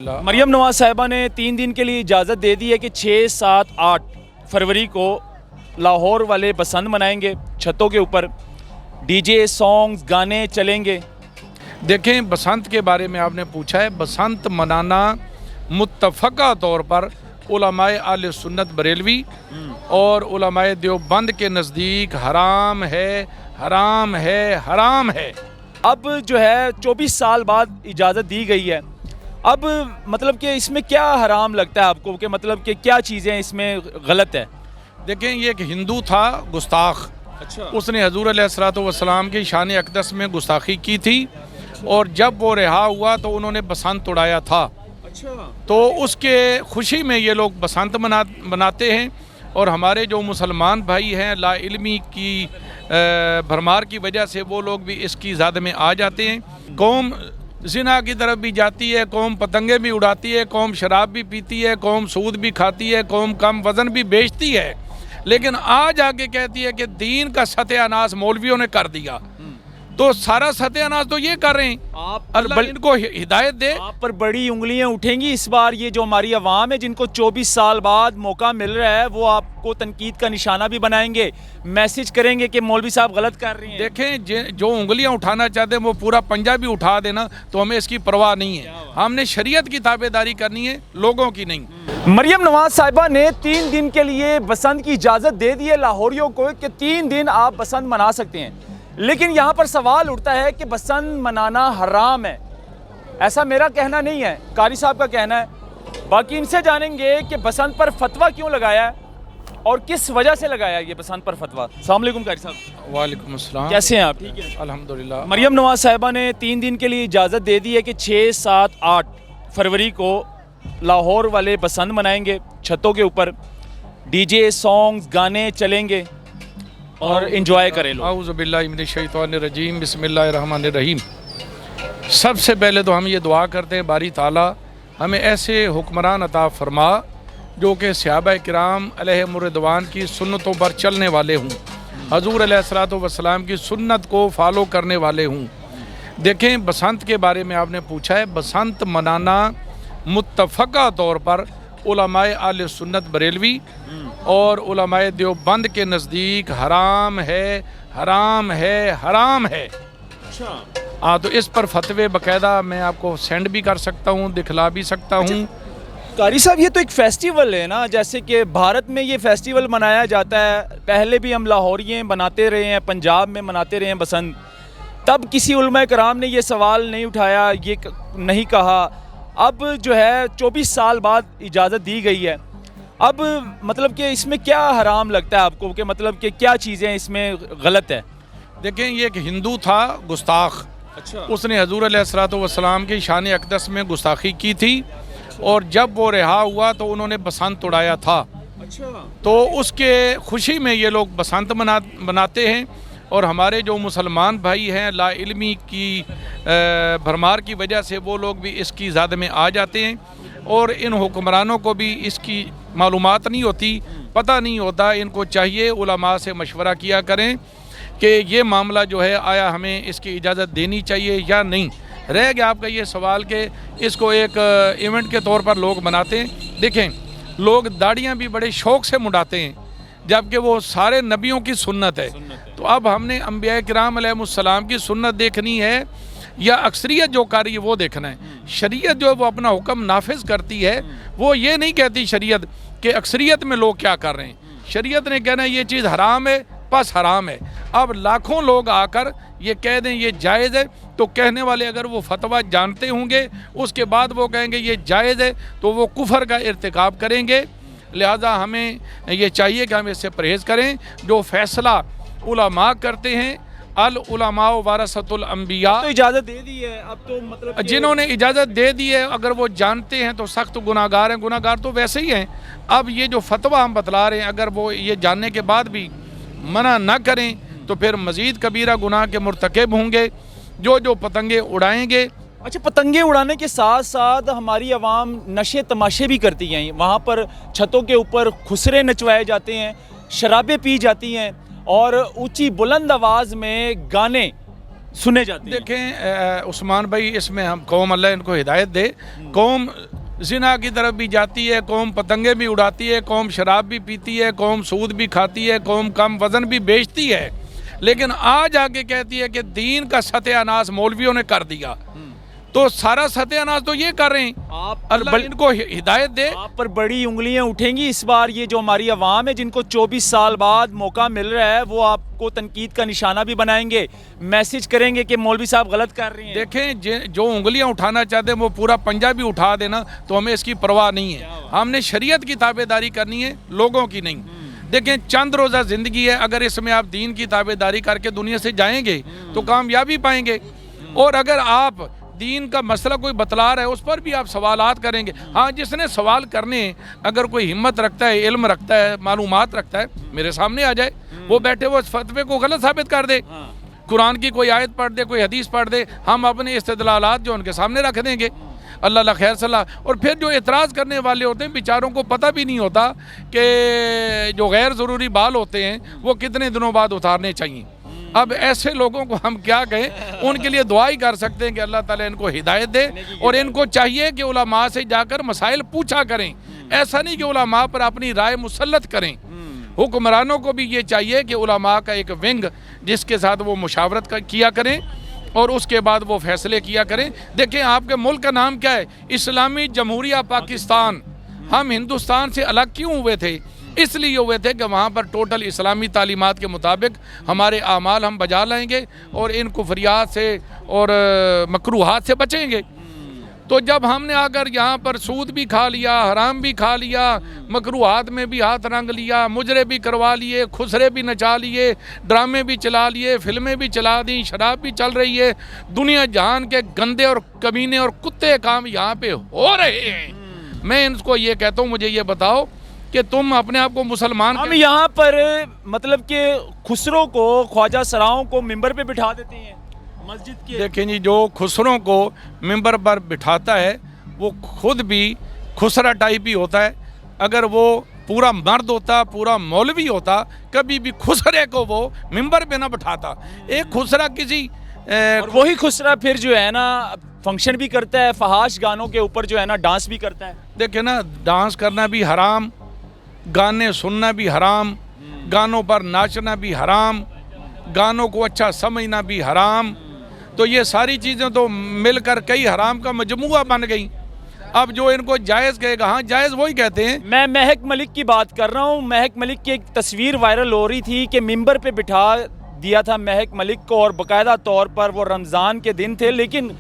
مریم نواز صاحبہ نے 3 دن کے لیے اجازت دے دی ہے کہ 6, 7, 8 فروری کو لاہور والے بسنت منائیں گے، چھتوں کے اوپر ڈی جے سانگز گانے چلیں گے۔ دیکھیں، بسنت کے بارے میں آپ نے پوچھا ہے۔ بسنت منانا متفقہ طور پر علماء اہل سنت بریلوی اور علماء دیوبند کے نزدیک حرام ہے، حرام ہے، حرام ہے۔ اب جو ہے 24 سال بعد اجازت دی گئی ہے، اب مطلب کہ اس میں کیا حرام لگتا ہے آپ کو، کہ مطلب کہ کیا چیزیں اس میں غلط ہے؟ دیکھیں، یہ ایک ہندو تھا گستاخ، اس نے حضور علیہ الصلوۃ والسلام کی شان اقدس میں گستاخی کی تھی، اور جب وہ رہا ہوا تو انہوں نے بسنت اڑایا تھا۔ تو اس کے خوشی میں یہ لوگ بسنت مناتے ہیں، اور ہمارے جو مسلمان بھائی ہیں لا علمی کی بھرمار کی وجہ سے وہ لوگ بھی اس کی زد میں آ جاتے ہیں۔ قوم زنا کی طرف بھی جاتی ہے، قوم پتنگیں بھی اڑاتی ہے، قوم شراب بھی پیتی ہے، قوم سود بھی کھاتی ہے، قوم کم وزن بھی بیچتی ہے، لیکن آج آ کے کہتی ہے کہ دین کا ستیہ ناش مولویوں نے کر دیا۔ تو سارا ستیہ ناش تو یہ کر رہے ہیں، اللہ ان کو ہدایت دے۔ آپ پر بڑی انگلیاں اٹھیں گی اس بار، یہ جو ہماری عوام ہے جن کو 24 سال بعد موقع مل رہا ہے، وہ آپ کو تنقید کا نشانہ بھی بنائیں گے، میسج کریں گے کہ مولوی صاحب غلط کر رہے ہیں۔ دیکھیں، جو انگلیاں اٹھانا چاہتے ہیں وہ پورا پنجہ بھی اٹھا دینا، تو ہمیں اس کی پرواہ نہیں ہے۔ ہم نے شریعت کی تابعداری کرنی ہے، لوگوں کی نہیں۔ مریم نواز صاحبہ نے 3 دن کے لیے بسنت کی اجازت دے دی ہے لاہوریوں کو کہ 3 دن آپ بسنت منا سکتے ہیں، لیکن یہاں پر سوال اٹھتا ہے کہ بسنت منانا حرام ہے۔ ایسا میرا کہنا نہیں ہے، قاری صاحب کا کہنا ہے۔ باقی ان سے جانیں گے کہ بسنت پر فتویٰ کیوں لگایا ہے اور کس وجہ سے لگایا یہ بسنت پر فتویٰ۔ السلام علیکم قاری صاحب۔ وعلیکم السلام۔ کیسے ہیں آپ؟ ٹھیک ہے الحمدللہ۔ مریم نواز صاحبہ نے 3 دن کے لیے اجازت دے دی ہے کہ 6, 7, 8 فروری کو لاہور والے بسنت منائیں گے، چھتوں کے اوپر ڈی جے سانگز گانے چلیں گے اور انجوائے کریں لوگ۔ اعوذ باللہ من الشیطان الرجیم، بسم اللہ الرحمن الرحیم۔ سب سے پہلے تو ہم یہ دعا کرتے ہیں باری تعالیٰ ہمیں ایسے حکمران عطا فرما جو کہ صحابہ کرام علیہم الرضوان کی سنتوں پر چلنے والے ہوں، حضور علیہ الصلوۃ والسلام کی سنت کو فالو کرنے والے ہوں۔ دیکھیں، بسنت کے بارے میں آپ نے پوچھا ہے۔ بسنت منانا متفقہ طور پر علماء اہل سنت بریلوی اور علماء دیوبند کے نزدیک حرام ہے، حرام ہے، حرام ہے۔ تو اس پر فتوے باقاعدہ میں آپ کو سینڈ بھی کر سکتا ہوں، دکھلا بھی سکتا ہوں۔ قاری صاحب، یہ تو ایک فیسٹیول ہے نا، جیسے کہ بھارت میں یہ فیسٹیول منایا جاتا ہے، پہلے بھی ہم لاہوریے مناتے رہے ہیں، پنجاب میں مناتے رہے ہیں بسنت، تب کسی علماء کرام نے یہ سوال نہیں اٹھایا، یہ نہیں کہا۔ اب جو ہے 24 سال بعد اجازت دی گئی ہے، اب مطلب کہ اس میں کیا حرام لگتا ہے آپ کو، کہ مطلب کہ کیا چیزیں اس میں غلط ہے؟ دیکھیں، یہ ایک ہندو تھا گستاخ، اس نے حضور علیہ الصلوۃ والسلام کی شان اقدس میں گستاخی کی تھی، اور جب وہ رہا ہوا تو انہوں نے بسنت اڑایا تھا۔ تو اس کے خوشی میں یہ لوگ بسنت مناتے ہیں، اور ہمارے جو مسلمان بھائی ہیں لا علمی کی بھرمار کی وجہ سے وہ لوگ بھی اس کی زد میں آ جاتے ہیں، اور ان حکمرانوں کو بھی اس کی معلومات نہیں ہوتی، پتہ نہیں ہوتا۔ ان کو چاہیے علماء سے مشورہ کیا کریں کہ یہ معاملہ جو ہے آیا ہمیں اس کی اجازت دینی چاہیے یا نہیں۔ رہ گیا آپ کا یہ سوال کہ اس کو ایک ایونٹ کے طور پر لوگ مناتے ہیں۔ دیکھیں، لوگ داڑیاں بھی بڑے شوق سے منڈاتے ہیں، جبکہ وہ سارے نبیوں کی سنت ہے۔ تو اب ہم نے انبیاء کرام علیہ السلام کی سنت دیکھنی ہے یا اکثریت جو کر رہی ہے وہ دیکھنا ہے؟ شریعت جو ہے وہ اپنا حکم نافذ کرتی ہے، وہ یہ نہیں کہتی شریعت کہ اکثریت میں لوگ کیا کر رہے ہیں۔ شریعت نے کہنا ہے یہ چیز حرام ہے، بس حرام ہے۔ اب لاکھوں لوگ آ کر یہ کہہ دیں یہ جائز ہے، تو کہنے والے اگر وہ فتویٰ جانتے ہوں گے، اس کے بعد وہ کہیں گے یہ جائز ہے، تو وہ کفر کا ارتکاب کریں گے۔ لہذا ہمیں یہ چاہیے کہ ہم اس سے پرہیز کریں۔ جو فیصلہ علماء کرتے ہیں، العلماء ورثۃ الانبیاء، تو اجازت دے دی ہے، اب تو مطلب جنہوں نے اجازت دے دی ہے اگر وہ جانتے ہیں تو سخت گناہگار ہیں۔ گناہگار تو ویسے ہی ہیں۔ اب یہ جو فتویٰ ہم بتلا رہے ہیں، اگر وہ یہ جاننے کے بعد بھی منع نہ کریں تو پھر مزید کبیرہ گناہ کے مرتکب ہوں گے۔ جو پتنگیں اڑائیں گے۔ اچھا، پتنگیں اڑانے کے ساتھ ساتھ ہماری عوام نشے تماشے بھی کرتی ہیں، وہاں پر چھتوں کے اوپر خسرے نچوائے جاتے ہیں، شرابیں پی جاتی ہیں، اور اونچی بلند آواز میں گانے سنے جاتے ہیں۔ دیکھیں عثمان بھائی، اس میں ہم قوم اللہ ان کو ہدایت دے، قوم जिना की तरफ भी जाती है, कौम पतंगे भी उड़ाती है, कौम शराब भी पीती है, कौम सूद भी खाती है, कौम कम वज़न भी बेचती है, लेकिन आज आके कहती है कि दीन का सत्यानाश मौलवियों ने कर दिया। तो सारा सत्यानाश तो ये कर रहे हैं। आप अल्लाह इनको हिदायत दे। आप पर बड़ी उंगलियां उठेंगी इस बार। ये जो हमारी आवाम है जिनको 24 साल बाद मौका मिल रहा है, वो आपको तनकीद का निशाना भी बनाएंगे, मैसेज करेंगे कि मौलवी साहब गलत कर रहे हैं। देखें, जो उंगलियां उठाना चाहते हैं वो पूरा पंजा भी उठा देना, तो हमें इसकी परवाह नहीं है। हमने शरीयत की ताबेदारी करनी है, लोगों की नहीं। देखें, चंद रोज़ा ज़िंदगी है, अगर इसमें आप दीन की ताबेदारी करके दुनिया से जाएंगे तो कामयाबी पाएंगे। और अगर आप दीन का मसला कोई बतला रहा है, उस पर भी आप सवालात करेंगे। हाँ, जिसने सवाल करने, अगर कोई हिम्मत रखता है, इल्म रखता है, मालूमात रखता है, मेरे सामने आ जाए, वो बैठे वो फतवे को गलत साबित कर दे, कुरान की कोई आयत पढ़ दे, कोई हदीस पढ़ दे, हम अपने इस्तेदलालात जो उनके सामने रख देंगे। अल्लाह खैर सलाह। और फिर जो एतराज़ करने वाले होते हैं, बेचारों को पता भी नहीं होता कि जो गैर ज़रूरी बाल होते हैं वो कितने दिनों बाद उतारने चाहिए। अब ऐसे लोगों को हम क्या कहें, उनके लिए दुआ ही कर सकते हैं कि अल्लाह ताला इनको हिदायत दे। और इनको चाहिए कि उलमा से जाकर मसाइल पूछा करें, ऐसा नहीं कि उलमा पर अपनी राय मुसल्लत करें। हुक्मरानों को भी ये चाहिए कि उलमा का एक विंग जिसके साथ वो मुशावरत किया करें और उसके बाद वो फैसले किया करें। देखें, आपके मुल्क का नाम क्या है? इस्लामी जमहूरिया पाकिस्तान। हम हिंदुस्तान से अलग क्यों हुए थे? इसलिए हुए थे कि वहाँ पर टोटल इस्लामी तालीमात के मुताबिक हमारे आमाल हम बजा लाएंगे और इन कुफरियात से और मकरूहात से बचेंगे। तो जब हमने आकर यहाँ पर सूद भी खा लिया, हराम भी खा लिया, मकरूहात में भी हाथ रंग लिया, मुजरे भी करवा लिए, खुसरे भी नचा लिए, ड्रामे भी चला लिए, फिल्में भी चला दी, शराब भी चल रही है, दुनिया जहान के गंदे और कमीने और कुत्ते काम यहाँ पे हो रहे हैं। मैं इनको ये कहता हूँ, मुझे ये बताओ कि तुम अपने आप को मुसलमान, हम यहाँ पर मतलब कि खुसरों को, ख्वाजा सराओं को मिंबर पे बिठा देते हैं मस्जिद के। देखें जी, जो खुसरों को मिंबर पर बिठाता है वो खुद भी खुसरा टाइप ही होता है। अगर वो पूरा मर्द होता, पूरा मौलवी होता, कभी भी खुसरे को वो मिंबर पे ना बिठाता। एक खुसरा किसी और वही खुसरा फिर जो है ना फंक्शन भी करता है, फहाश गानों के ऊपर जो है ना डांस भी करता है। देखे ना, डांस करना भी हराम, गाने सुनना भी हराम, गानों पर नाचना भी हराम, गानों को अच्छा समझना भी हराम। तो ये सारी चीज़ें तो मिलकर कई हराम का मजमुआ बन गई। अब जो इनको जायज़ कहेगा, हाँ जायज़ वही कहते हैं। मैं महक मलिक की बात कर रहा हूँ। महक मलिक की एक तस्वीर वायरल हो रही थी कि मिंबर पे बिठा दिया था महक मलिक को, और बाकायदा तौर पर वो रमज़ान के दिन थे, लेकिन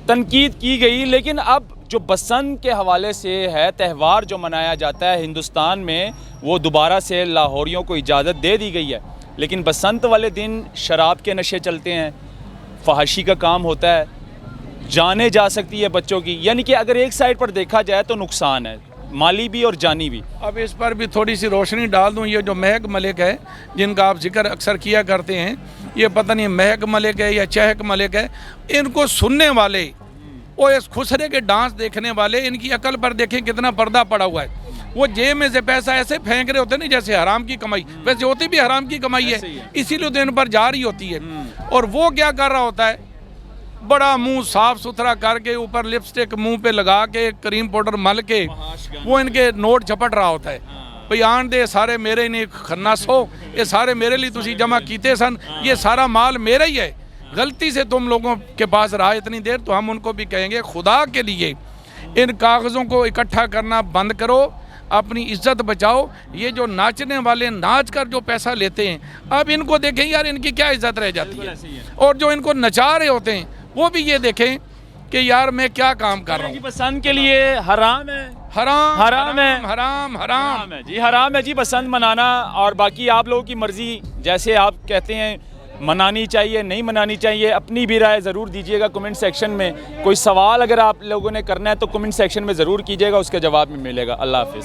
तनकीद की गई। लेकिन अब जो बसंत के हवाले से है, त्यौहार जो मनाया जाता है हिंदुस्तान में, वो दोबारा से लाहौरियों को इजाज़त दे दी गई है। लेकिन बसंत वाले दिन शराब के नशे चलते हैं, फहाशी का काम होता है, जाने जा सकती है बच्चों की। यानी कि अगर एक साइड पर देखा जाए तो नुकसान है, माली भी और जानी भी। अब इस पर भी थोड़ी सी रोशनी डाल दूं। ये जो महक मलिक है जिनका आप जिक्र अक्सर किया करते हैं, ये पता नहीं महक मलिक है या चहक मलिक है, इनको सुनने वाले और इस खुसरे के डांस देखने वाले, इनकी अकल पर देखें कितना पर्दा पड़ा हुआ है। वो जेब में से पैसा ऐसे फेंक रहे होते नहीं जैसे हराम की कमाई, वैसे होती भी हराम की कमाई है, इसीलिए तो इन पर जा रही होती है। और वो क्या कर रहा होता है, बड़ा मुंह साफ सुथरा करके, ऊपर लिपस्टिक मुंह पे लगा के, क्रीम पाउडर मल के वो इनके नोट झपट रहा होता है। भाई आन दे सारे मेरे नहीं खन्ना सो, ये सारे मेरे लिए तुसी जमा कीते सन, ये सारा माल मेरा ही है। गलती से तुम लोगों के पास रहा इतनी देर, तो हम उनको भी कहेंगे खुदा के लिए इन कागज़ों को इकट्ठा करना बंद करो, अपनी इज्जत बचाओ। ये जो नाचने वाले नाच कर जो पैसा लेते हैं, अब इनको देखें यार, इनकी क्या इज्जत रह जाती है। और जो इनको नचा रहे होते हैं वो भी ये देखें कि यार मैं क्या काम कर रहा हूँ। बसंत के लिए हराम है, हराम हराम है, हराम हराम है जी, हराम है जी बसंत मनाना। और बाकी आप लोगों की मर्जी, जैसे आप कहते हैं मनानी चाहिए नहीं मनानी चाहिए, अपनी भी राय ज़रूर दीजिएगा कमेंट सेक्शन में। कोई सवाल अगर आप लोगों ने करना है तो कमेंट सेक्शन में ज़रूर कीजिएगा, उसका जवाब भी मिलेगा। अल्लाह हाफिज़।